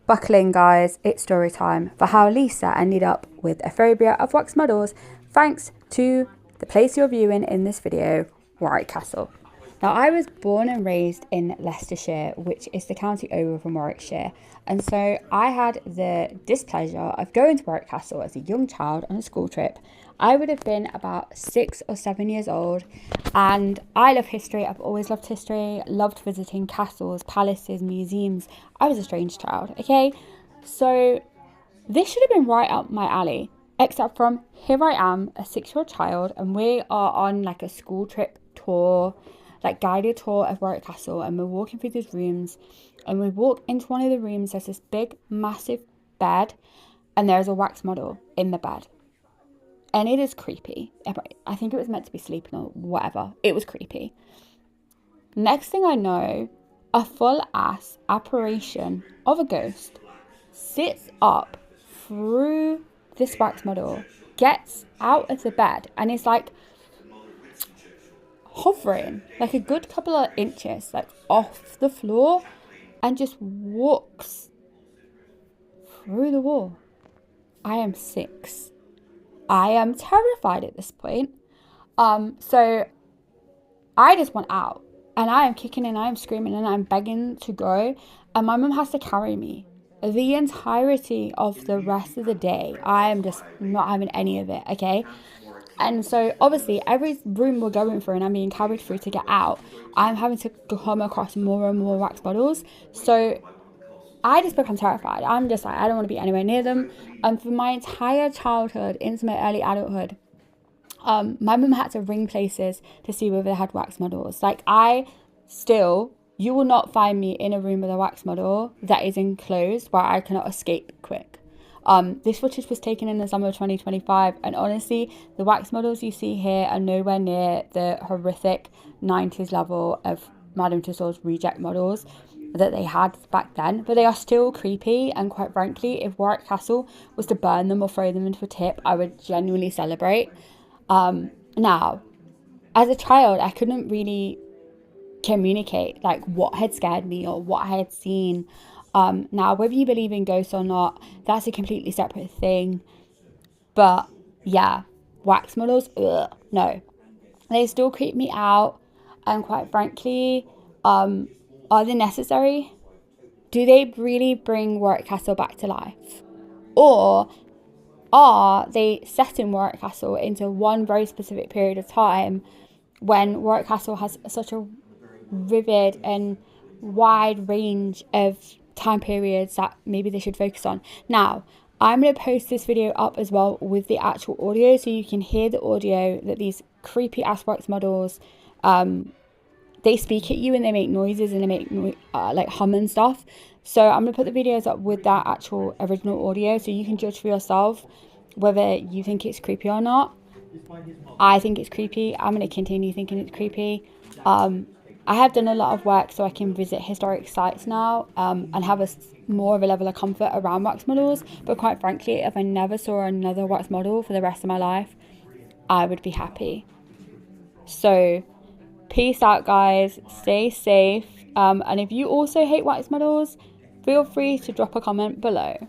Buckle in, guys, it's story time for how Lisa ended up with a phobia of wax models thanks to the place you're viewing in this video, Warwick Castle. Now, I was born and raised in Leicestershire, which is the county over from Warwickshire, and so I had the displeasure of going to Warwick Castle as a young child on a school trip. I would have been about 6 or 7 years old, and I love history. I've always loved history, loved visiting castles, palaces, museums. I was a strange child, okay? So this should have been right up my alley, except from here I am, a 6-year-old child, and we are on like a school trip tour, like guided tour of Warwick Castle, and we're walking through these rooms, and we walk into one of the rooms. There's this big massive bed, and there's a wax model in the bed, and it is creepy. I think it was meant to be sleeping or whatever. It was creepy. Next thing I know, a full ass apparition of a ghost sits up through this wax model, gets out of the bed, and is like hovering like a good couple of inches like off the floor, and just walks through the wall. I am 6. I am terrified at this point. So I just want out, and I am kicking and I am screaming and I'm begging to go, and my mum has to carry me the entirety of the rest of the day. I am just not having any of it, okay? And so obviously every room we're going through and I'm being carried through to get out, I'm having to come across more and more wax bottles. So I just become terrified. I'm just like, I don't want to be anywhere near them. And for my entire childhood into my early adulthood, my mum had to ring places to see whether they had wax models. Like you will not find me in a room with a wax model that is enclosed where I cannot escape quick. This footage was taken in the summer of 2025, and honestly, the wax models you see here are nowhere near the horrific 90s level of Madame Tussauds reject models that they had back then, but they are still creepy. And quite frankly, if Warwick Castle was to burn them or throw them into a tip, I would genuinely celebrate. Now, as a child, I couldn't really communicate like what had scared me or what I had seen. Now, whether you believe in ghosts or not, that's a completely separate thing. But yeah, wax models, no, they still creep me out. And quite frankly, are they necessary? Do they really bring Warwick Castle back to life? Or are they setting Warwick Castle into one very specific period of time when Warwick Castle has such a vivid and wide range of time periods that maybe they should focus on? Now, I'm going to post this video up as well with the actual audio, so you can hear the audio that these creepy ass wax models, they speak at you and they make noises and they make like hum and stuff. So I'm going to put the videos up with that actual original audio, so you can judge for yourself whether you think it's creepy or not. I think it's creepy. I'm going to continue thinking it's creepy. I have done a lot of work so I can visit historic sites now, and have more of a level of comfort around wax models. But quite frankly, if I never saw another wax model for the rest of my life, I would be happy. So peace out, guys. Stay safe. And if you also hate wax models, feel free to drop a comment below.